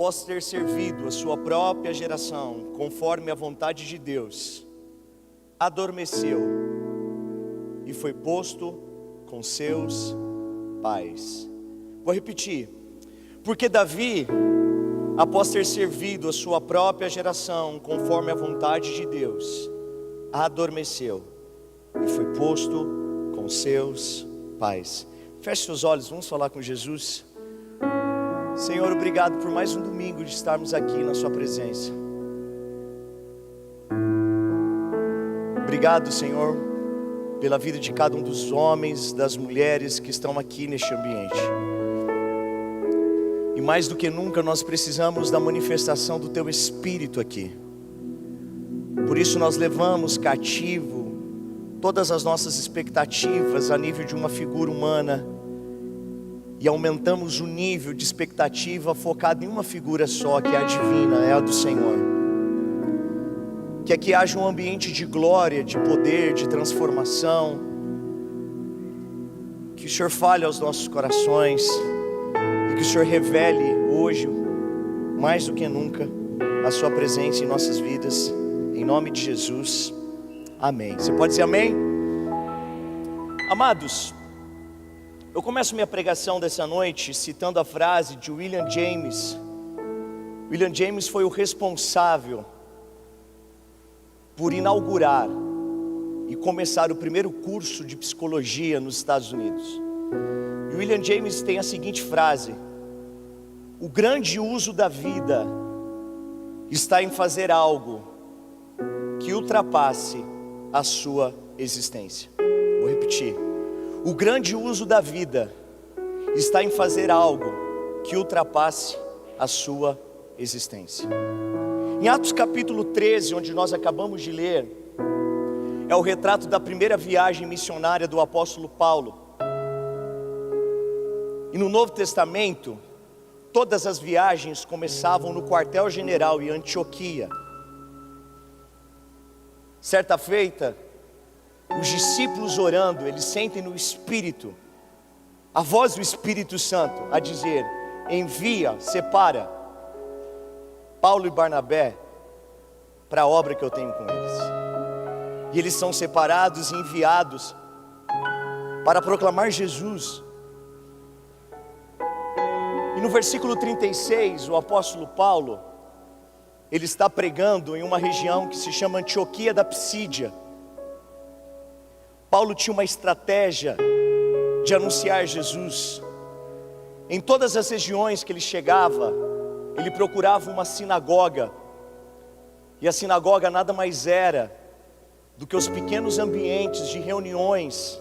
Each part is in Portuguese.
após ter servido a sua própria geração, conforme a vontade de Deus, adormeceu e foi posto com seus pais. Vou repetir. Porque Davi, após ter servido a sua própria geração, conforme a vontade de Deus, adormeceu e foi posto com seus pais. Feche seus olhos, vamos falar com Jesus. Senhor, obrigado por mais um domingo de estarmos aqui na sua presença. Obrigado, Senhor, pela vida de cada um dos homens, das mulheres que estão aqui neste ambiente. E mais do que nunca nós precisamos da manifestação do Teu Espírito aqui. Por isso nós levamos cativo todas as nossas expectativas a nível de uma figura humana e aumentamos o nível de expectativa focado em uma figura só, que é a divina, é a do Senhor. Que aqui haja um ambiente de glória, de poder, de transformação. Que o Senhor fale aos nossos corações e que o Senhor revele hoje, mais do que nunca, a sua presença em nossas vidas, em nome de Jesus, amém. Você pode dizer amém? Amados, eu começo minha pregação dessa noite citando a frase de William James. William James foi o responsável por inaugurar e começar o primeiro curso de psicologia nos Estados Unidos. E William James tem a seguinte frase: o grande uso da vida está em fazer algo que ultrapasse a sua existência. Vou repetir. O grande uso da vida está em fazer algo que ultrapasse a sua existência. Em Atos capítulo 13, onde nós acabamos de ler, é o retrato da primeira viagem missionária do apóstolo Paulo. E no Novo Testamento, todas as viagens começavam no quartel-general em Antioquia. Certa feita, os discípulos orando, eles sentem no Espírito a voz do Espírito Santo a dizer: envia, separa Paulo e Barnabé para a obra que eu tenho com eles. E eles são separados e enviados para proclamar Jesus. E no versículo 36, o apóstolo Paulo, ele está pregando em uma região que se chama Antioquia da Psídia. Paulo tinha uma estratégia de anunciar Jesus. Em todas as regiões que ele chegava, ele procurava uma sinagoga. E a sinagoga nada mais era do que os pequenos ambientes de reuniões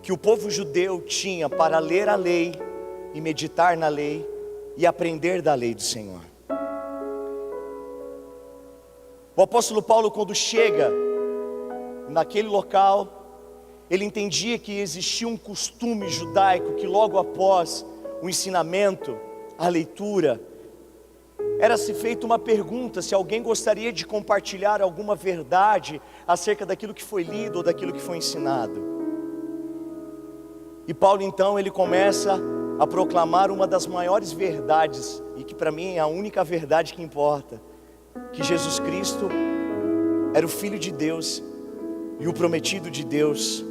que o povo judeu tinha para ler a lei e meditar na lei e aprender da lei do Senhor. O apóstolo Paulo, quando chega naquele local, ele entendia que existia um costume judaico que logo após o ensinamento, a leitura, era-se feita uma pergunta se alguém gostaria de compartilhar alguma verdade acerca daquilo que foi lido ou daquilo que foi ensinado. E Paulo então, ele começa a proclamar uma das maiores verdades, e que para mim é a única verdade que importa, que Jesus Cristo era o Filho de Deus e o prometido de Deus,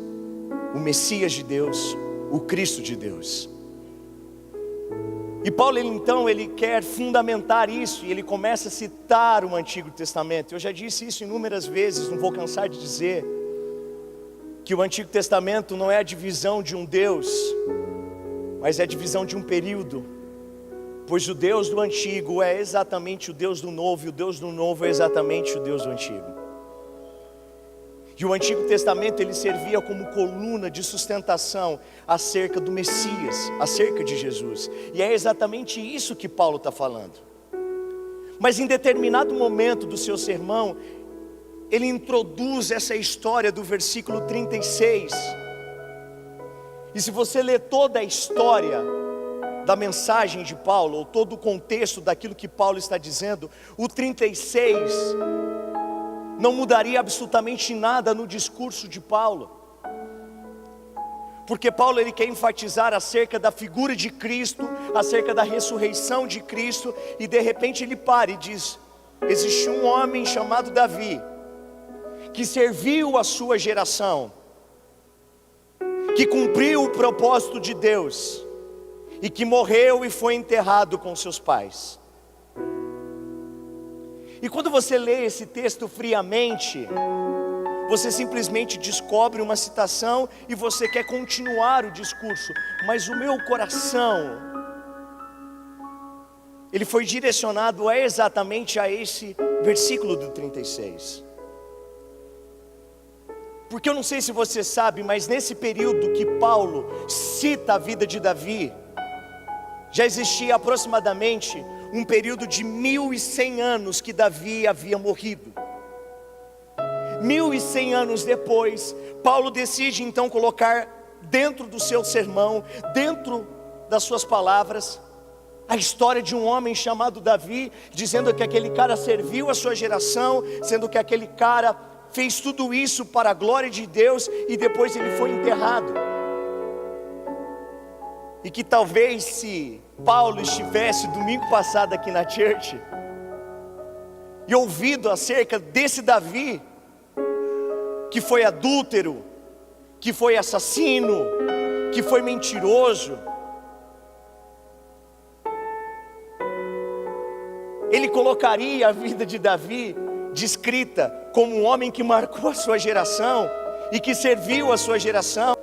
o Messias de Deus, o Cristo de Deus. E Paulo ele quer fundamentar isso, e ele começa a citar o Antigo Testamento. Eu já disse isso inúmeras vezes, não vou cansar de dizer, que o Antigo Testamento não é a divisão de um Deus, mas é a divisão de um período. Pois o Deus do Antigo é exatamente o Deus do Novo, e o Deus do Novo é exatamente o Deus do Antigo. E o Antigo Testamento ele servia como coluna de sustentação acerca do Messias, acerca de Jesus. E é exatamente isso que Paulo está falando. Mas em determinado momento do seu sermão, ele introduz essa história do versículo 36. E se você ler toda a história da mensagem de Paulo, ou todo o contexto daquilo que Paulo está dizendo, o 36 não mudaria absolutamente nada no discurso de Paulo. Porque Paulo ele quer enfatizar acerca da figura de Cristo, acerca da ressurreição de Cristo, e de repente ele para e diz: existiu um homem chamado Davi, que serviu a sua geração, que cumpriu o propósito de Deus, e que morreu e foi enterrado com seus pais. E quando você lê esse texto friamente, você simplesmente descobre uma citação e você quer continuar o discurso, mas o meu coração, ele foi direcionado exatamente a esse versículo do 36. Porque eu não sei se você sabe, mas nesse período que Paulo cita a vida de Davi, já existia aproximadamente um período de 1100 anos que Davi havia morrido. 1100 anos depois, Paulo decide então colocar dentro do seu sermão, dentro das suas palavras, a história de um homem chamado Davi, dizendo que aquele cara serviu a sua geração, sendo que aquele cara fez tudo isso para a glória de Deus, e depois ele foi enterrado. E que talvez se Paulo estivesse domingo passado aqui na church, e ouvido acerca desse Davi, que foi adúltero, que foi assassino, que foi mentiroso, ele colocaria a vida de Davi descrita como um homem que marcou a sua geração e que serviu a sua geração.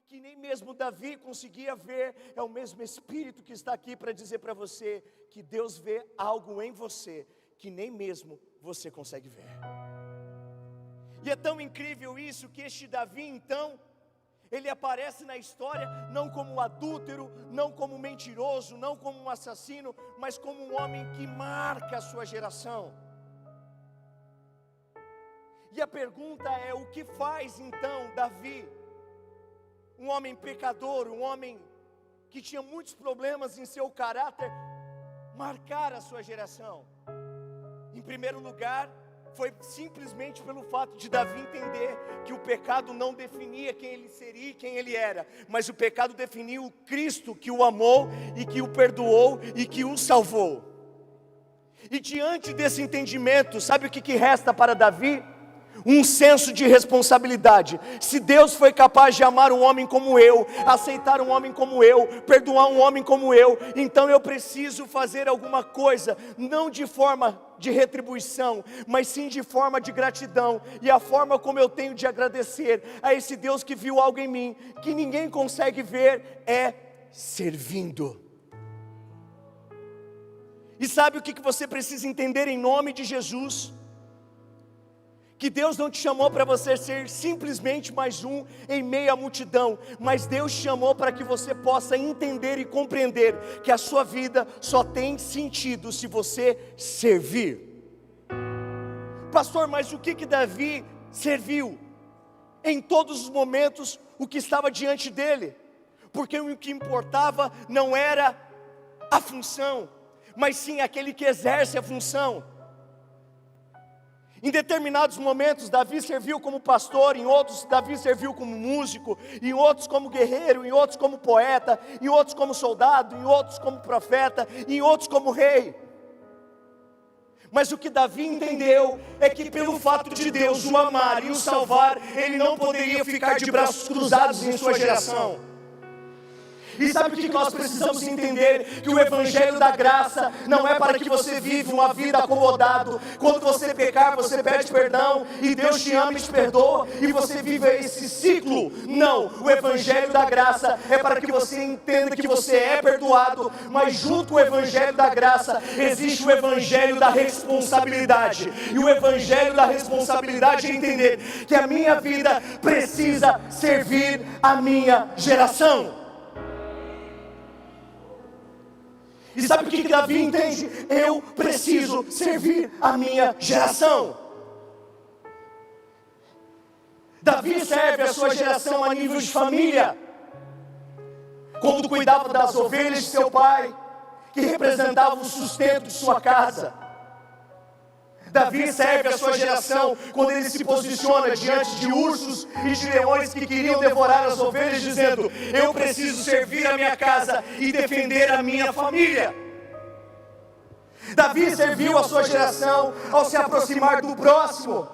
Que nem mesmo Davi conseguia ver, é o mesmo Espírito que está aqui para dizer para você que Deus vê algo em você que nem mesmo você consegue ver. E é tão incrível isso que este Davi então, ele aparece na história não como um adúltero, não como um mentiroso, não como um assassino, mas como um homem que marca a sua geração. E a pergunta é: o que faz então Davi, um homem pecador, um homem que tinha muitos problemas em seu caráter, marcar a sua geração? Em primeiro lugar, foi simplesmente pelo fato de Davi entender que o pecado não definia quem ele seria e quem ele era, mas o pecado definia o Cristo que o amou e que o perdoou e que o salvou. E diante desse entendimento, sabe o que resta para Davi? Um senso de responsabilidade. Se Deus foi capaz de amar um homem como eu, aceitar um homem como eu, perdoar um homem como eu, então eu preciso fazer alguma coisa, não de forma de retribuição, mas sim de forma de gratidão. E a forma como eu tenho de agradecer a esse Deus que viu algo em mim que ninguém consegue ver é servindo. E sabe o que você precisa entender em nome de Jesus? Que Deus não te chamou para você ser simplesmente mais um em meio à multidão, mas Deus te chamou para que você possa entender e compreender que a sua vida só tem sentido se você servir. Pastor, mas o que Davi serviu? Em todos os momentos, o que estava diante dele, porque o que importava não era a função, mas sim aquele que exerce a função. Em determinados momentos, Davi serviu como pastor, em outros, Davi serviu como músico, em outros como guerreiro, em outros como poeta, em outros como soldado, em outros como profeta, em outros como rei. Mas o que Davi entendeu é que pelo fato de Deus o amar e o salvar, ele não poderia ficar de braços cruzados em sua geração. E sabe o que nós precisamos entender? Que o Evangelho da Graça não é para que você viva uma vida acomodado. Quando você pecar, você pede perdão, e Deus te ama e te perdoa, e você vive esse ciclo. Não, o Evangelho da Graça é para que você entenda que você é perdoado, mas junto com o Evangelho da Graça, existe o Evangelho da responsabilidade. E o Evangelho da responsabilidade é entender que a minha vida precisa servir a minha geração. E sabe o que Davi entende? Eu preciso servir a minha geração. Davi serve a sua geração a nível de família. Quando cuidava das ovelhas de seu pai, que representavam o sustento de sua casa. Davi serve a sua geração quando ele se posiciona diante de ursos e de leões que queriam devorar as ovelhas, dizendo: eu preciso servir a minha casa e defender a minha família. Davi serviu a sua geração ao se aproximar do próximo,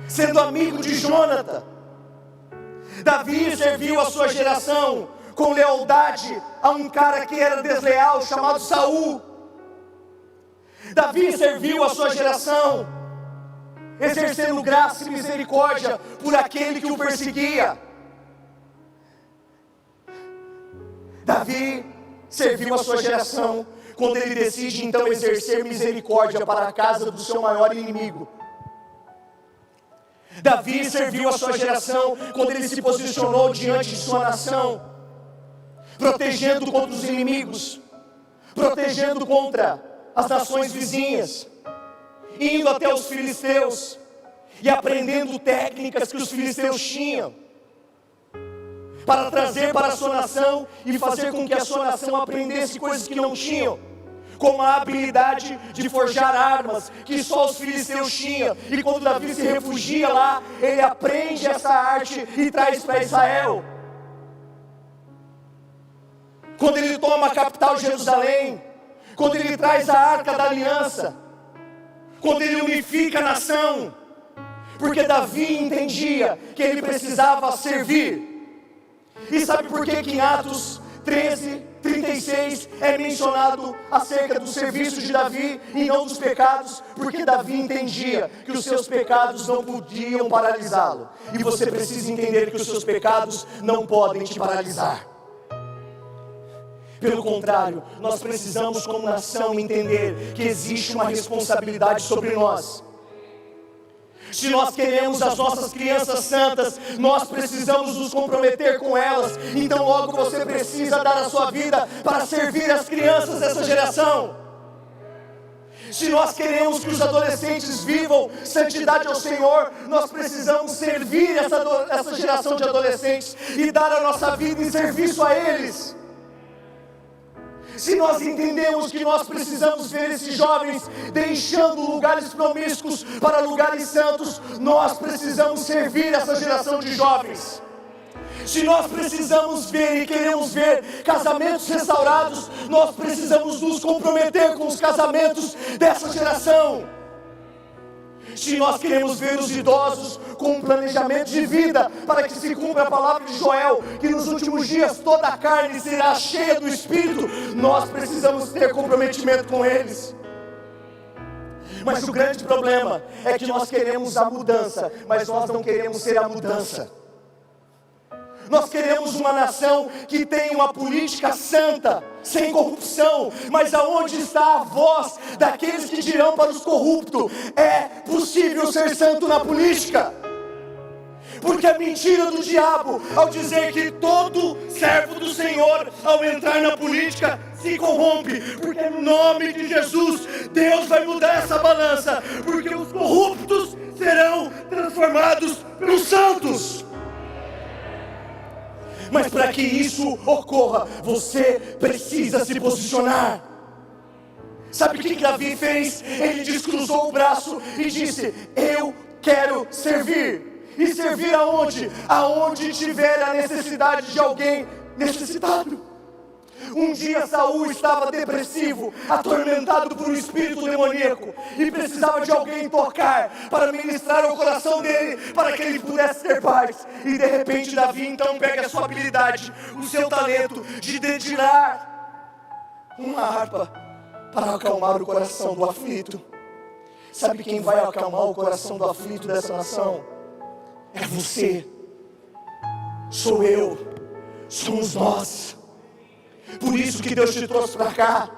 sendo amigo de Jonatã. Davi serviu a sua geração com lealdade a um cara que era desleal, chamado Saul. Davi serviu a sua geração exercendo graça e misericórdia por aquele que o perseguia. Davi serviu a sua geração quando ele decide então exercer misericórdia para a casa do seu maior inimigo. Davi serviu a sua geração quando ele se posicionou diante de sua nação, protegendo contra os inimigos, protegendo contra as nações vizinhas, indo até os filisteus e aprendendo técnicas que os filisteus tinham, para trazer para a sua nação e fazer com que a sua nação aprendesse coisas que não tinham, como a habilidade de forjar armas que só os filisteus tinham. E quando Davi se refugia lá, ele aprende essa arte e traz para Israel. Quando ele toma a capital Jerusalém, quando ele traz a arca da aliança, quando ele unifica a nação, porque Davi entendia que ele precisava servir. E sabe por que em Atos 13:36 é mencionado acerca do serviço de Davi e não dos pecados? Porque Davi entendia que os seus pecados não podiam paralisá-lo. E você precisa entender que os seus pecados não podem te paralisar. Pelo contrário, nós precisamos como nação entender que existe uma responsabilidade sobre nós. Se nós queremos as nossas crianças santas, nós precisamos nos comprometer com elas. Então logo você precisa dar a sua vida para servir as crianças dessa geração. Se nós queremos que os adolescentes vivam santidade ao Senhor, nós precisamos servir essa geração de adolescentes e dar a nossa vida em serviço a eles. Se nós entendemos que nós precisamos ver esses jovens deixando lugares promíscuos para lugares santos, nós precisamos servir essa geração de jovens. Se nós precisamos ver e queremos ver casamentos restaurados, nós precisamos nos comprometer com os casamentos dessa geração. Se nós queremos ver os idosos com um planejamento de vida, para que se cumpra a palavra de Joel, que nos últimos dias toda a carne será cheia do Espírito, nós precisamos ter comprometimento com eles. Mas o grande problema é que nós queremos a mudança, mas nós não queremos ser a mudança. Nós queremos uma nação que tenha uma política santa, sem corrupção, mas aonde está a voz daqueles que dirão para os corruptos: é possível ser santo na política? Porque a mentira do diabo, ao dizer que todo servo do Senhor, ao entrar na política, se corrompe, porque no nome de Jesus, Deus vai mudar essa balança, porque os corruptos serão transformados pelos santos. Mas para que isso ocorra, você precisa se posicionar. Sabe o que Davi fez? Ele descruzou o braço e disse: eu quero servir. E servir aonde? Aonde tiver a necessidade de alguém necessitado. Um dia Saul estava depressivo, atormentado por um espírito demoníaco, e precisava de alguém tocar para ministrar ao coração dele, para que ele pudesse ter paz. E de repente Davi então pega a sua habilidade, o seu talento de dedicar uma harpa para acalmar o coração do aflito. Sabe quem vai acalmar o coração do aflito dessa nação? É você, sou eu, somos nós. Por isso que Deus te trouxe para cá,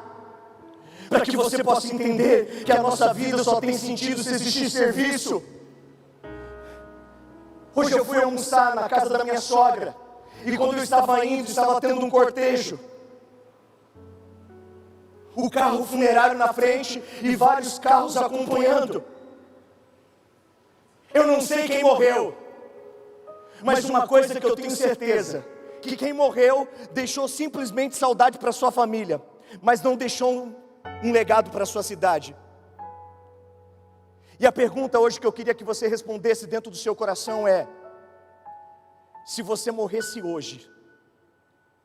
para que você possa entender que a nossa vida só tem sentido se existir serviço. Hoje eu fui almoçar na casa da minha sogra, e quando eu estava indo, estava tendo um cortejo. O carro funerário na frente e vários carros acompanhando. Eu não sei quem morreu, mas uma coisa que eu tenho certeza, que quem morreu deixou simplesmente saudade para sua família, mas não deixou um legado para sua cidade. E a pergunta hoje que eu queria que você respondesse dentro do seu coração é: se você morresse hoje,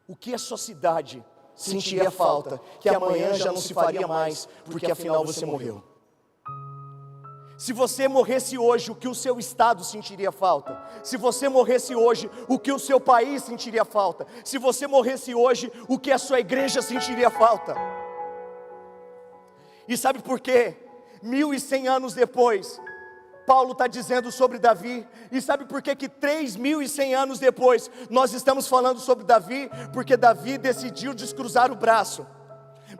o que a sua cidade sentiria falta, que amanhã já não se faria mais, porque afinal você morreu? Se você morresse hoje, o que o seu estado sentiria falta? Se você morresse hoje, o que o seu país sentiria falta? Se você morresse hoje, o que a sua igreja sentiria falta? E sabe por quê? 1100 anos depois, Paulo está dizendo sobre Davi. E sabe por quê que 3100 anos depois nós estamos falando sobre Davi? Porque Davi decidiu descruzar o braço.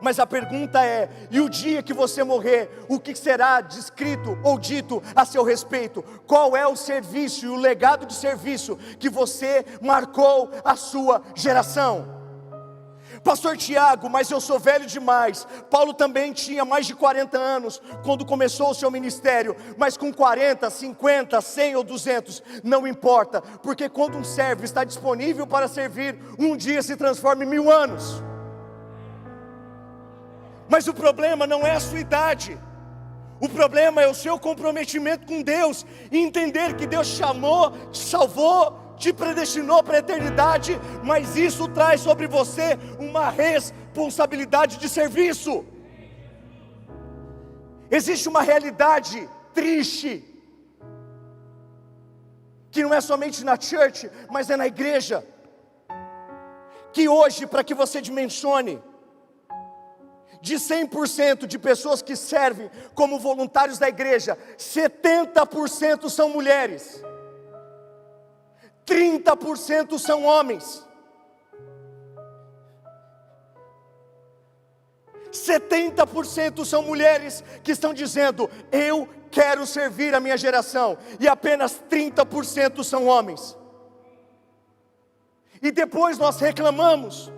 Mas a pergunta é: e o dia que você morrer, o que será descrito ou dito a seu respeito? Qual é o serviço e o legado de serviço que você marcou a sua geração? Pastor Tiago, mas eu sou velho demais. Paulo também tinha mais de 40 anos quando começou o seu ministério. Mas com 40, 50, 100 ou 200, não importa. Porque quando um servo está disponível para servir, um dia se transforma em 1000 anos. Mas o problema não é a sua idade. O problema é o seu comprometimento com Deus. E entender que Deus te chamou, te salvou, te predestinou para a eternidade. Mas isso traz sobre você uma responsabilidade de serviço. Existe uma realidade triste, que não é somente na church, mas é na igreja. Que hoje, para que você dimensione, de 100% de pessoas que servem como voluntários da igreja, 70% são mulheres, 30% são homens, 70% são mulheres que estão dizendo: eu quero servir a minha geração, e apenas 30% são homens. E depois nós reclamamos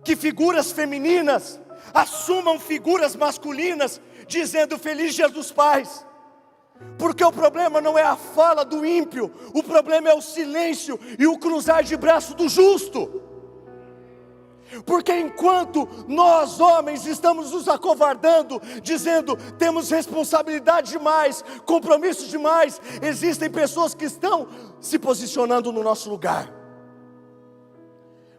que figuras femininas assumam figuras masculinas, dizendo Feliz Dia dos Pais. Porque o problema não é a fala do ímpio, o problema é o silêncio e o cruzar de braço do justo. Porque enquanto nós homens estamos nos acovardando, dizendo temos responsabilidade demais, compromisso demais, existem pessoas que estão se posicionando no nosso lugar.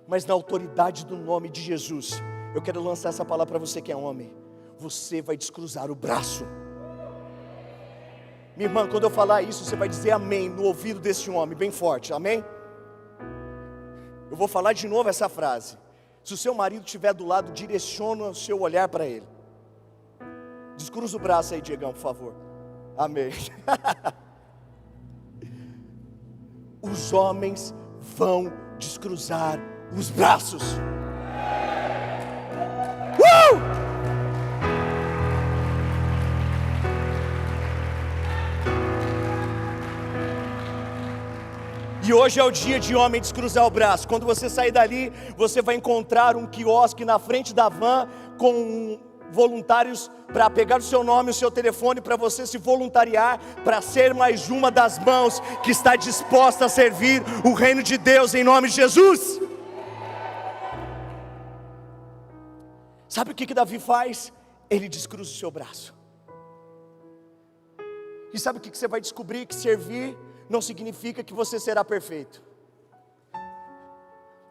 Mas na autoridade do nome de Jesus, eu quero lançar essa palavra para você que é homem. Você vai descruzar o braço. Minha irmã, quando eu falar isso, você vai dizer amém no ouvido desse homem, bem forte, amém? Eu vou falar de novo essa frase. Se o seu marido estiver do lado, direciona o seu olhar para ele. Descruza o braço aí, Diegão, por favor. Amém. Os homens vão descruzar os braços. E hoje é o dia de homem descruzar o braço. Quando você sair dali, você vai encontrar um quiosque na frente da van com voluntários para pegar o seu nome, o seu telefone, para você se voluntariar, para ser mais uma das mãos que está disposta a servir o reino de Deus em nome de Jesus. Sabe o que Davi faz? Ele descruza o seu braço. E sabe o que você vai descobrir? Que servir não significa que você será perfeito,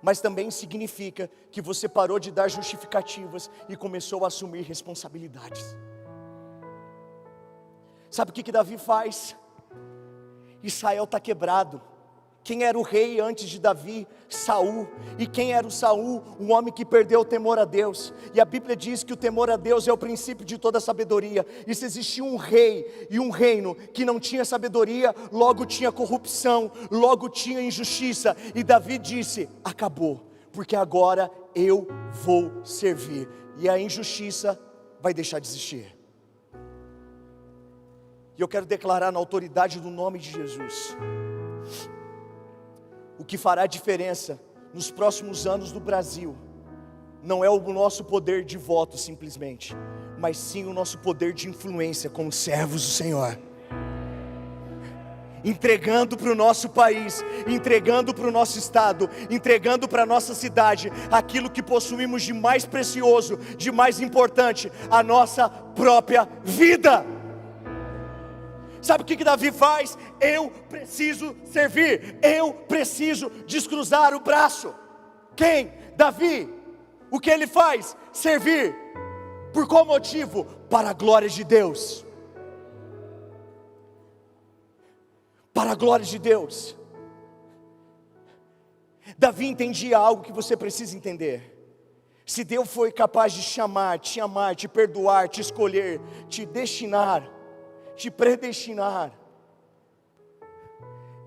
mas também significa que você parou de dar justificativas e começou a assumir responsabilidades. Sabe o que Davi faz? Israel está quebrado. Quem era o rei antes de Davi? Saul. E quem era o Saul? Um homem que perdeu o temor a Deus. E a Bíblia diz que o temor a Deus é o princípio de toda sabedoria. E se existia um rei e um reino que não tinha sabedoria, logo tinha corrupção, logo tinha injustiça. E Davi disse: acabou, porque agora eu vou servir, e a injustiça vai deixar de existir. E eu quero declarar na autoridade do nome de Jesus: o que fará diferença nos próximos anos do Brasil não é o nosso poder de voto simplesmente, mas sim o nosso poder de influência como servos do Senhor, entregando para o nosso país, entregando para o nosso estado, entregando para a nossa cidade aquilo que possuímos de mais precioso, de mais importante, a nossa própria vida. Sabe o que Davi faz? Eu preciso servir, eu preciso descruzar o braço. Quem? Davi. O que ele faz? Servir. Por qual motivo? Para a glória de Deus. Para a glória de Deus. Davi entendia algo que você precisa entender. Se Deus foi capaz de chamar, te amar, te perdoar, te escolher, te destinar, te predestinar,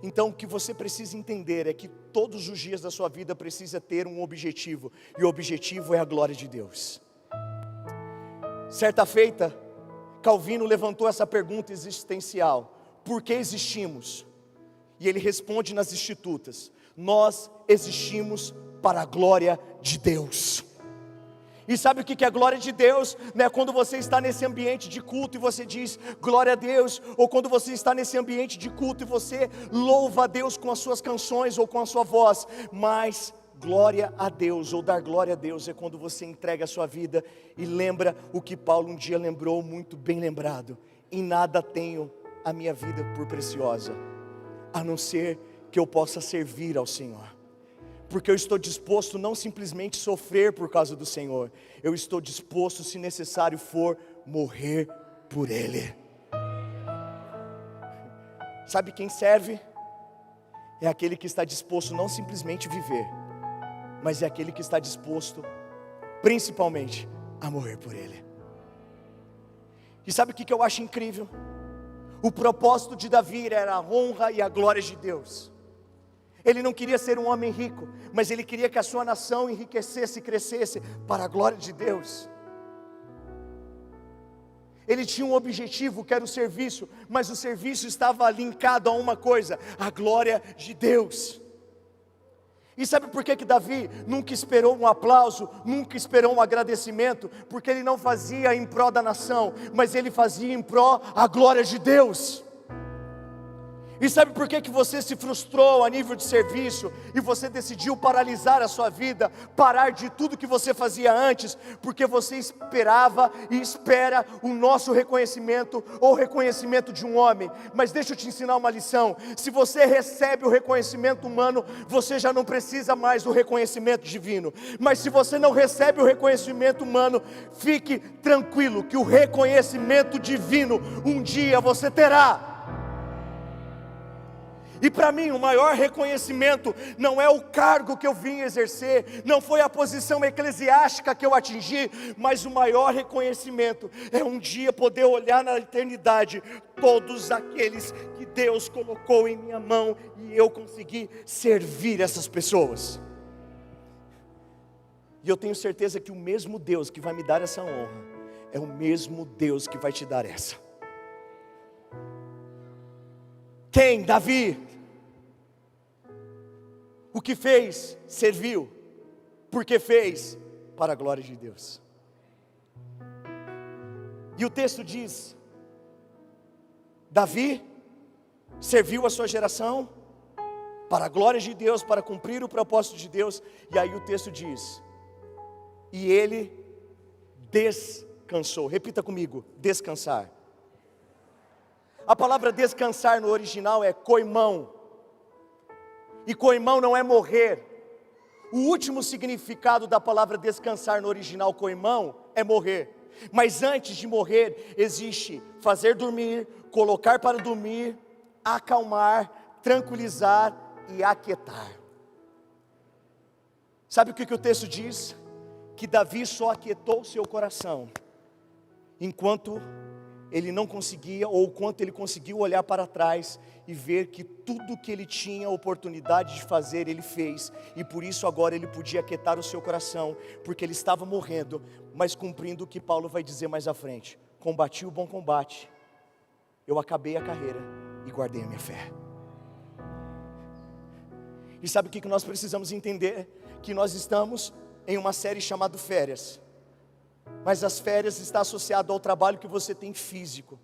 então o que você precisa entender é que todos os dias da sua vida precisa ter um objetivo, e o objetivo é a glória de Deus. Certa feita, Calvino levantou essa pergunta existencial: por que existimos? E ele responde nas Institutas: nós existimos para a glória de Deus. E sabe o que é a glória de Deus? Não é quando você está nesse ambiente de culto e você diz glória a Deus, ou quando você está nesse ambiente de culto e você louva a Deus com as suas canções ou com a sua voz. Mas glória a Deus, ou dar glória a Deus, é quando você entrega a sua vida e lembra o que Paulo um dia lembrou, muito bem lembrado: em nada tenho a minha vida por preciosa, a não ser que eu possa servir ao Senhor. Porque eu estou disposto não simplesmente sofrer por causa do Senhor, eu estou disposto, se necessário for, morrer por Ele. Sabe quem serve? É aquele que está disposto não simplesmente viver, mas é aquele que está disposto, principalmente, a morrer por Ele. E sabe o que eu acho incrível? O propósito de Davi era a honra e a glória de Deus. Ele não queria ser um homem rico, mas ele queria que a sua nação enriquecesse e crescesse para a glória de Deus. Ele tinha um objetivo que era o serviço, mas o serviço estava linkado a uma coisa: a glória de Deus. E sabe por que Davi nunca esperou um aplauso, nunca esperou um agradecimento? Porque ele não fazia em pró da nação, mas ele fazia em pró a glória de Deus. E sabe por que você se frustrou a nível de serviço e você decidiu paralisar a sua vida, parar de tudo que você fazia antes? Porque você esperava e espera o nosso reconhecimento ou o reconhecimento de um homem. Mas deixa eu te ensinar uma lição: se você recebe o reconhecimento humano, você já não precisa mais do reconhecimento divino. Mas se você não recebe o reconhecimento humano, fique tranquilo que o reconhecimento divino um dia você terá. E para mim o maior reconhecimento não é o cargo que eu vim exercer, não foi a posição eclesiástica que eu atingi, mas o maior reconhecimento é um dia poder olhar na eternidade todos aqueles que Deus colocou em minha mão e eu consegui servir essas pessoas. E eu tenho certeza que o mesmo Deus que vai me dar essa honra é o mesmo Deus que vai te dar essa. Quem? Davi. O que fez? Serviu. Porque fez? Para a glória de Deus. E o texto diz: Davi serviu a sua geração para a glória de Deus, para cumprir o propósito de Deus. E aí o texto diz: e ele descansou. Repita comigo: descansar. A palavra descansar no original é koimão. E koimão não é morrer. O último significado da palavra descansar no original koimão é morrer. Mas antes de morrer existe fazer dormir, colocar para dormir, acalmar, tranquilizar e aquietar. Sabe o que o texto diz? Que Davi só aquietou seu coração enquanto ele não conseguia, ou quanto ele conseguiu olhar para trás e ver que tudo que ele tinha a oportunidade de fazer, ele fez, e por isso agora ele podia aquietar o seu coração, porque ele estava morrendo, mas cumprindo o que Paulo vai dizer mais à frente: combati o bom combate, eu acabei a carreira e guardei a minha fé. E sabe o que nós precisamos entender? Que nós estamos em uma série chamada Férias. Mas as férias está associado ao trabalho que você tem físico,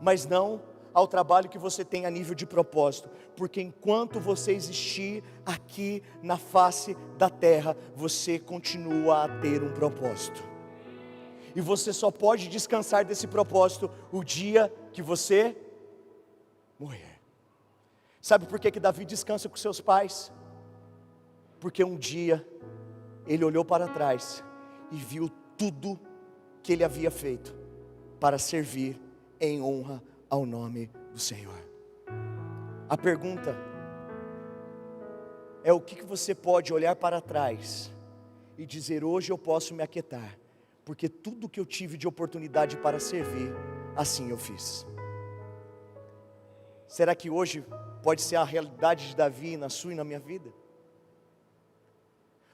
mas não ao trabalho que você tem a nível de propósito. Porque enquanto você existir aqui na face da terra, você continua a ter um propósito. E você só pode descansar desse propósito o dia que você morrer. Sabe por que Davi descansa com seus pais? Porque um dia ele olhou para trás e viu tudo que ele havia feito para servir em honra ao nome do Senhor. A pergunta é: o que você pode olhar para trás e dizer: hoje eu posso me aquietar, porque tudo que eu tive de oportunidade para servir, assim eu fiz. Será que hoje pode ser a realidade de Davi na sua e na minha vida?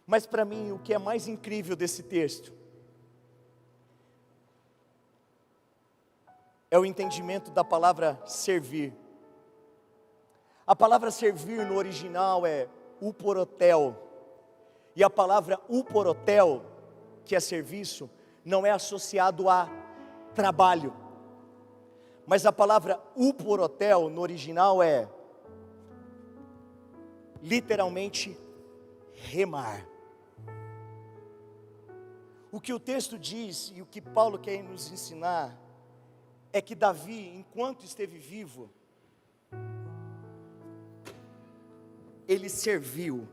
Mas para mim, o que é mais incrível desse texto é o entendimento da palavra servir. A palavra servir no original é uporotel. E a palavra uporotel, que é serviço, não é associado a trabalho. Mas a palavra uporotel no original é literalmente remar. O que o texto diz e o que Paulo quer nos ensinar é que Davi, enquanto esteve vivo, ele serviu,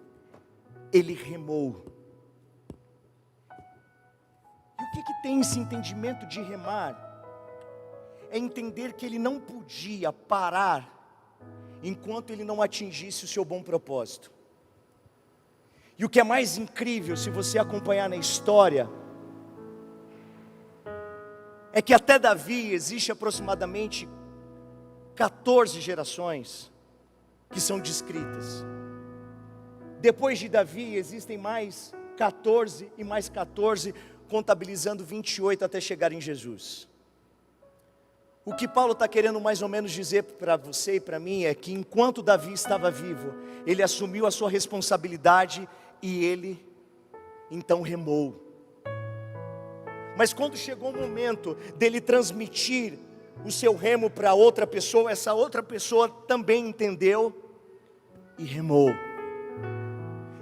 ele remou. E o que tem esse entendimento de remar? É entender que ele não podia parar enquanto ele não atingisse o seu bom propósito. E o que é mais incrível, se você acompanhar na história, é que até Davi existe aproximadamente 14 gerações que são descritas. Depois de Davi existem mais 14 e mais 14, contabilizando 28 até chegar em Jesus. O que Paulo está querendo mais ou menos dizer para você e para mim é que enquanto Davi estava vivo, ele assumiu a sua responsabilidade e ele então remou. Mas quando chegou o momento dele transmitir o seu remo para outra pessoa, essa outra pessoa também entendeu e remou.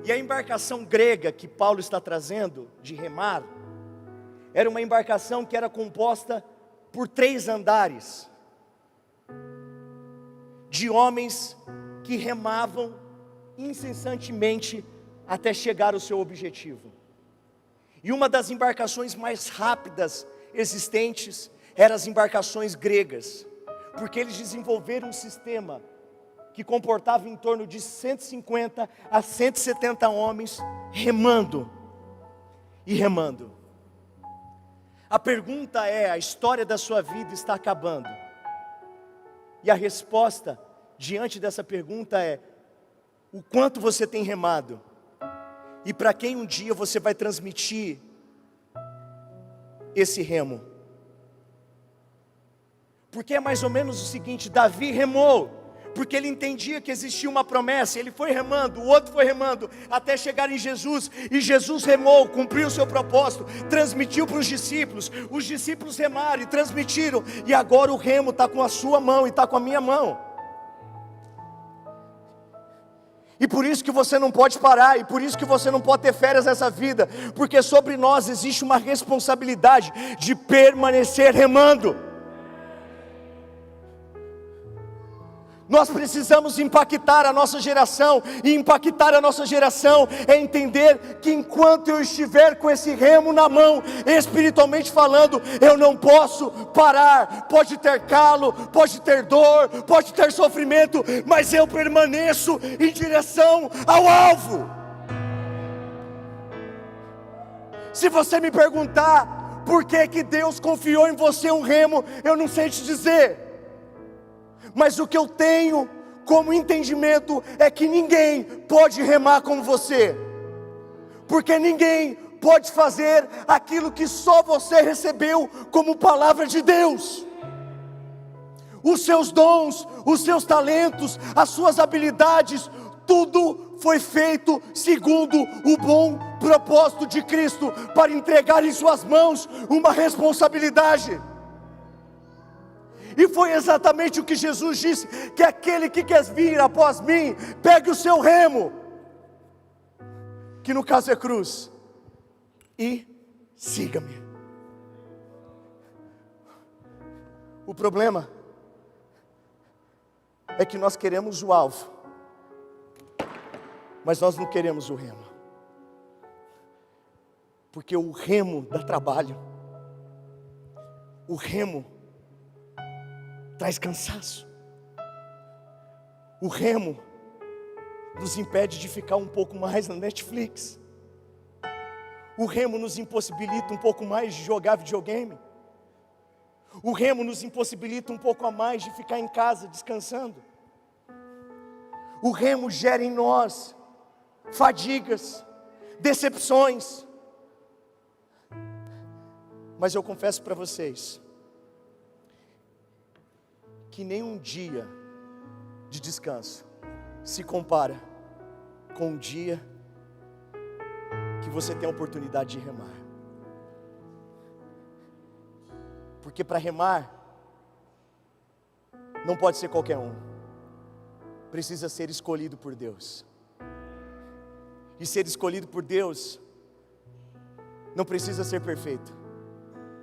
E a embarcação grega que Paulo está trazendo, de remar, era uma embarcação que era composta por 3 andares, de homens que remavam incessantemente até chegar ao seu objetivo. E uma das embarcações mais rápidas existentes eram as embarcações gregas, porque eles desenvolveram um sistema que comportava em torno de 150 a 170 homens remando e remando. A pergunta é: a história da sua vida está acabando? E a resposta diante dessa pergunta é: o quanto você tem remado? E para quem um dia você vai transmitir esse remo? Porque é mais ou menos o seguinte: Davi remou, porque ele entendia que existia uma promessa. Ele foi remando, o outro foi remando, até chegar em Jesus, e Jesus remou, cumpriu o seu propósito, transmitiu para os discípulos remaram e transmitiram, e agora o remo está com a sua mão e está com a minha mão. E por isso que você não pode parar, e por isso que você não pode ter férias nessa vida, porque sobre nós existe uma responsabilidade de permanecer remando. Nós precisamos impactar a nossa geração, e impactar a nossa geração é entender que enquanto eu estiver com esse remo na mão, espiritualmente falando, eu não posso parar. Pode ter calo, pode ter dor, pode ter sofrimento, mas eu permaneço em direção ao alvo. Se você me perguntar por que Deus confiou em você um remo, eu não sei te dizer. Mas o que eu tenho como entendimento é que ninguém pode remar como você, porque ninguém pode fazer aquilo que só você recebeu como palavra de Deus. Os seus dons, os seus talentos, as suas habilidades, tudo foi feito segundo o bom propósito de Cristo, para entregar em suas mãos uma responsabilidade. E foi exatamente o que Jesus disse, que aquele que quer vir após mim, pegue o seu remo, que no caso é cruz, e siga-me. O problema é que nós queremos o alvo, mas nós não queremos o remo, porque o remo dá trabalho, o remo traz cansaço, o remo nos impede de ficar um pouco mais na Netflix, o remo nos impossibilita um pouco mais de jogar videogame, o remo nos impossibilita um pouco a mais de ficar em casa descansando, o remo gera em nós fadigas, decepções. Mas eu confesso para vocês que nenhum dia de descanso se compara com um dia que você tem a oportunidade de remar. Porque para remar não pode ser qualquer um, precisa ser escolhido por Deus. E ser escolhido por Deus não precisa ser perfeito,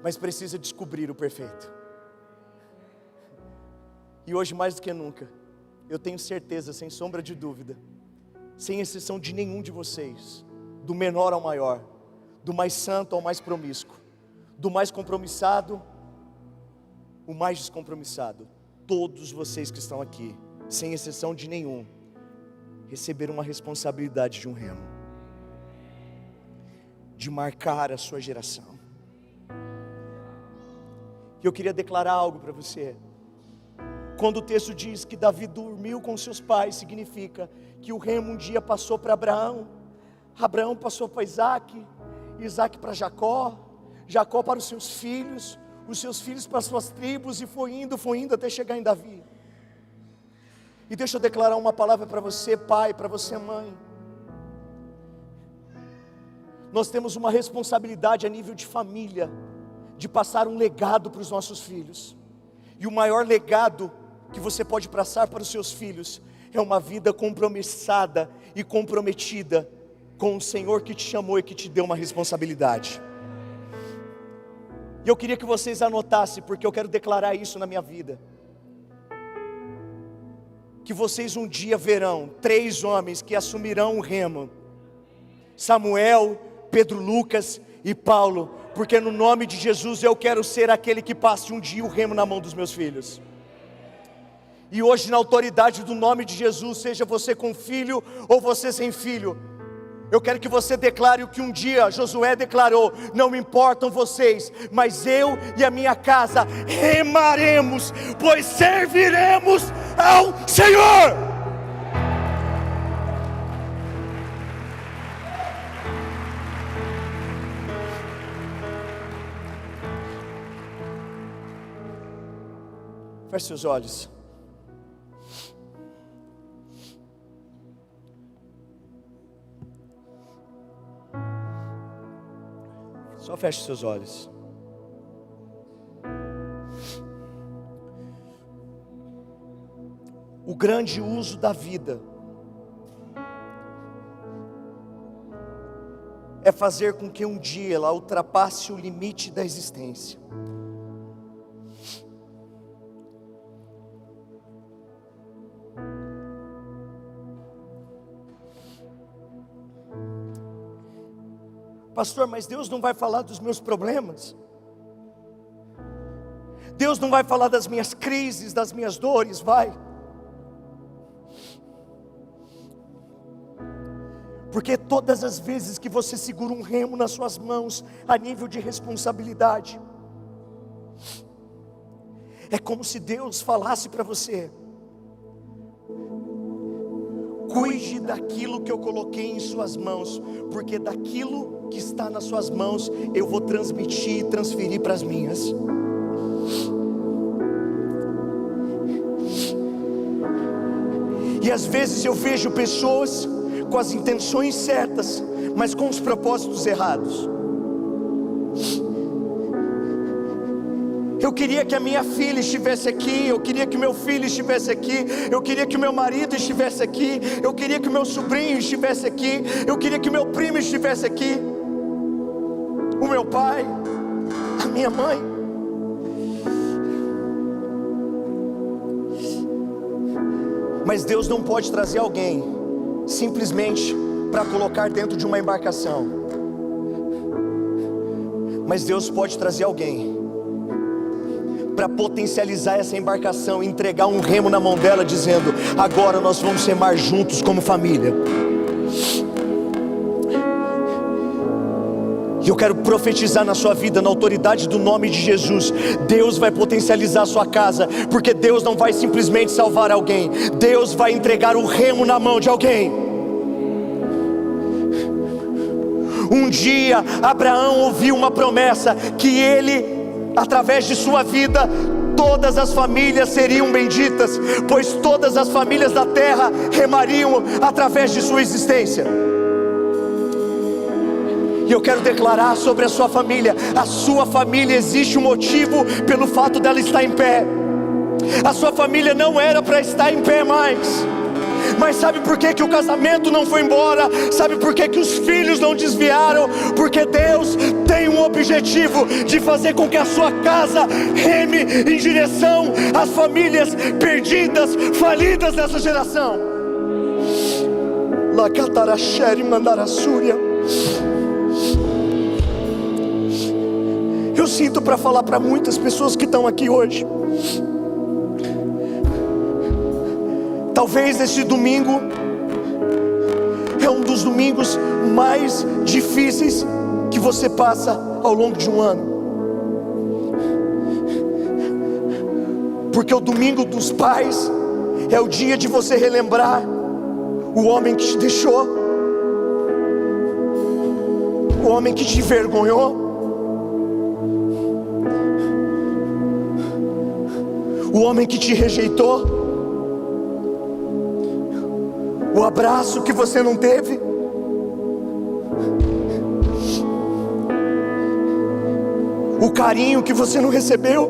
mas precisa descobrir o perfeito. E hoje mais do que nunca, eu tenho certeza, sem sombra de dúvida, sem exceção de nenhum de vocês, do menor ao maior, do mais santo ao mais promíscuo, do mais compromissado, o mais descompromissado, todos vocês que estão aqui, sem exceção de nenhum, receberam uma responsabilidade de um remo, de marcar a sua geração. E eu queria declarar algo para você. Quando o texto diz que Davi dormiu com seus pais, significa que o remo um dia passou para Abraão, Abraão passou para Isaac, Isaac para Jacó, Jacó para os seus filhos para as suas tribos, e foi indo até chegar em Davi. E deixa eu declarar uma palavra para você, pai, para você, mãe. Nós temos uma responsabilidade a nível de família, de passar um legado para os nossos filhos. E o maior legado que você pode passar para os seus filhos é uma vida compromissada e comprometida com o Senhor que te chamou e que te deu uma responsabilidade. E eu queria que vocês anotassem, porque eu quero declarar isso na minha vida, que vocês um dia verão 3 homens que assumirão o remo: Samuel, Pedro, Lucas e Paulo, porque no nome de Jesus eu quero ser aquele que passe um dia o remo na mão dos meus filhos. E hoje, na autoridade do nome de Jesus, seja você com filho ou você sem filho, eu quero que você declare o que um dia Josué declarou: não me importam vocês, mas eu e a minha casa remaremos, pois serviremos ao Senhor. Feche seus olhos. Só feche os seus olhos. O grande uso da vida é fazer com que um dia ela ultrapasse o limite da existência. Pastor, mas Deus não vai falar dos meus problemas? Deus não vai falar das minhas crises, das minhas dores? Vai. Porque todas as vezes que você segura um remo nas suas mãos, a nível de responsabilidade, é como se Deus falasse para você: cuide daquilo que eu coloquei em suas mãos, porque daquilo que está nas suas mãos, eu vou transmitir e transferir para as minhas. E às vezes eu vejo pessoas com as intenções certas, mas com os propósitos errados. Eu queria que a minha filha estivesse aqui, eu queria que meu filho estivesse aqui, eu queria que o meu marido estivesse aqui, eu queria que o meu sobrinho estivesse aqui, eu queria que o meu primo estivesse aqui, o meu pai, a minha mãe. Mas Deus não pode trazer alguém simplesmente para colocar dentro de uma embarcação. Mas Deus pode trazer alguém para potencializar essa embarcação e entregar um remo na mão dela, dizendo: agora nós vamos remar juntos como família. E eu quero profetizar na sua vida, na autoridade do nome de Jesus, Deus vai potencializar a sua casa, porque Deus não vai simplesmente salvar alguém, Deus vai entregar o remo na mão de alguém. Um dia Abraão ouviu uma promessa, que ele, através de sua vida, todas as famílias seriam benditas, pois todas as famílias da terra remariam através de sua existência. E eu quero declarar sobre a sua família: a sua família existe um motivo pelo fato dela estar em pé. A sua família não era para estar em pé mais. Mas sabe por que o casamento não foi embora? Sabe por que os filhos não desviaram? Porque Deus tem um objetivo de fazer com que a sua casa reme em direção às famílias perdidas, falidas dessa geração. Lacataracheri mandarassúria. Eu sinto para falar para muitas pessoas que estão aqui hoje. Talvez este domingo é um dos domingos mais difíceis que você passa ao longo de um ano. Porque o domingo dos pais é o dia de você relembrar o homem que te deixou, o homem que te envergonhou, o homem que te rejeitou, o abraço que você não teve, o carinho que você não recebeu.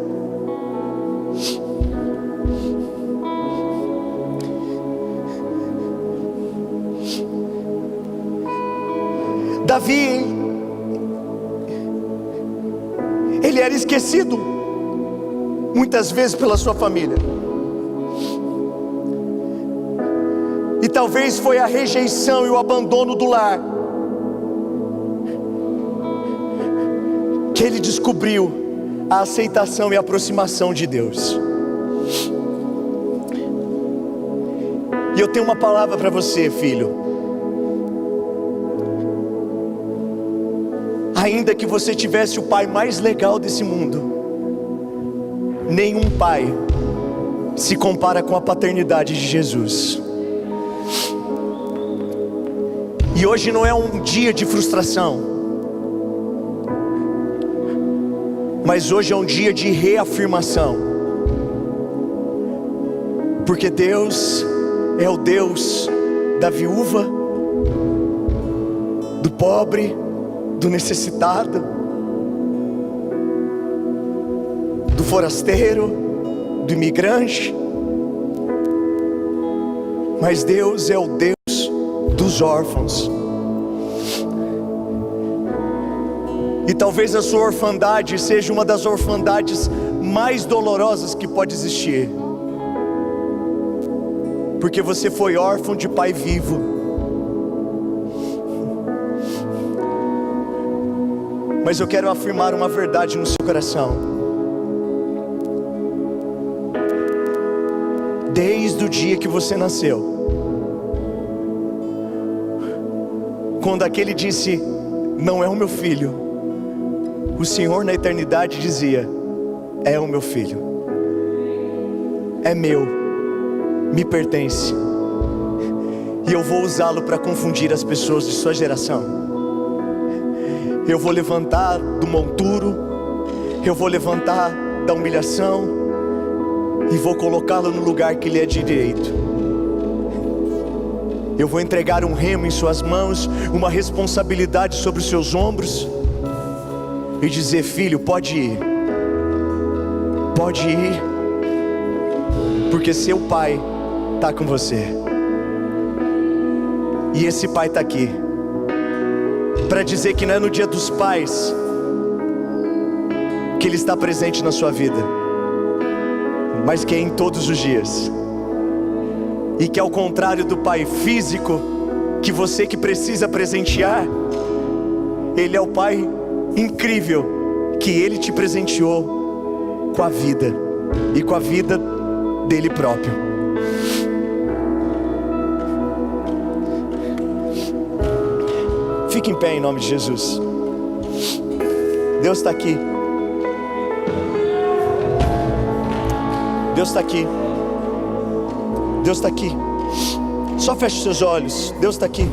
Davi, ele era esquecido muitas vezes pela sua família. E talvez foi a rejeição e o abandono do lar que ele descobriu a aceitação e a aproximação de Deus. E eu tenho uma palavra para você, filho. Ainda que você tivesse o pai mais legal desse mundo, nenhum pai se compara com a paternidade de Jesus. E hoje não é um dia de frustração, mas hoje é um dia de reafirmação. Porque Deus é o Deus da viúva, do pobre, do necessitado, do forasteiro, do imigrante. Mas Deus é o Deus dos órfãos. E talvez a sua orfandade seja uma das orfandades mais dolorosas que pode existir, porque você foi órfão de pai vivo. Mas eu quero afirmar uma verdade no seu coração. Desde o dia que você nasceu, quando aquele disse, não é o meu filho, o Senhor na eternidade dizia, é o meu filho, é meu, me pertence, e eu vou usá-lo para confundir as pessoas de sua geração. Eu vou levantar do monturo, eu vou levantar da humilhação, e vou colocá-lo no lugar que lhe é direito. Eu vou entregar um remo em suas mãos, uma responsabilidade sobre os seus ombros, e dizer, filho, pode ir, porque seu pai está com você, e esse pai está aqui, para dizer que não é no dia dos pais que Ele está presente na sua vida, mas que é em todos os dias, e que ao contrário do pai físico, que você que precisa presentear, Ele é o pai incrível, que Ele te presenteou com a vida, e com a vida dele próprio. Fique em pé em nome de Jesus. Deus está aqui. Deus está aqui. Deus está aqui. Só feche seus olhos. Deus está aqui.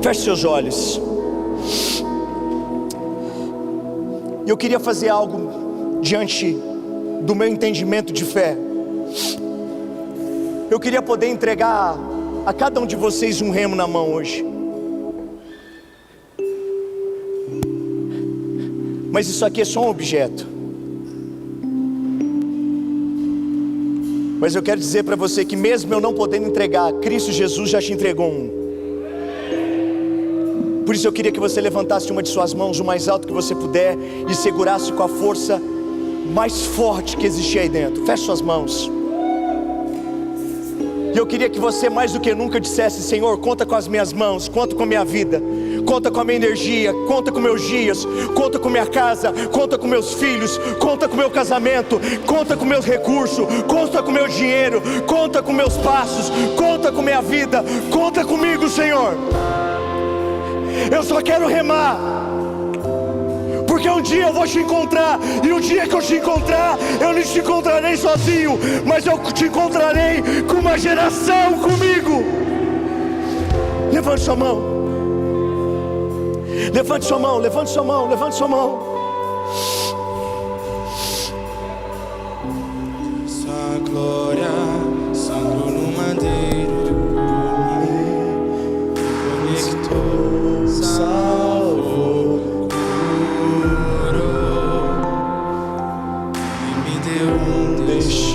Feche seus olhos. E eu queria fazer algo diante do meu entendimento de fé. Eu queria poder entregar a cada um de vocês um remo na mão hoje. Mas isso aqui é só um objeto. Mas eu quero dizer para você que mesmo eu não podendo entregar, Cristo Jesus já te entregou um. Por isso eu queria que você levantasse uma de suas mãos o mais alto que você puder e segurasse com a força mais forte que existia aí dentro. Feche suas mãos. E eu queria que você mais do que nunca dissesse, Senhor, conta com as minhas mãos, conta com a minha vida, conta com a minha energia, conta com meus dias, conta com minha casa, conta com meus filhos, conta com meu casamento, conta com meus recursos, conta com meu dinheiro, conta com meus passos, conta com minha vida, conta comigo, Senhor. Eu só quero remar, porque um dia eu vou te encontrar, e o dia que eu te encontrar, eu não te encontrarei sozinho, mas eu te encontrarei com uma geração comigo. Levante sua mão. Levante sua mão, levante sua mão, levante sua mão. Sua glória sangrou no madeiro, conectou, salvou, curou e me deu um destino.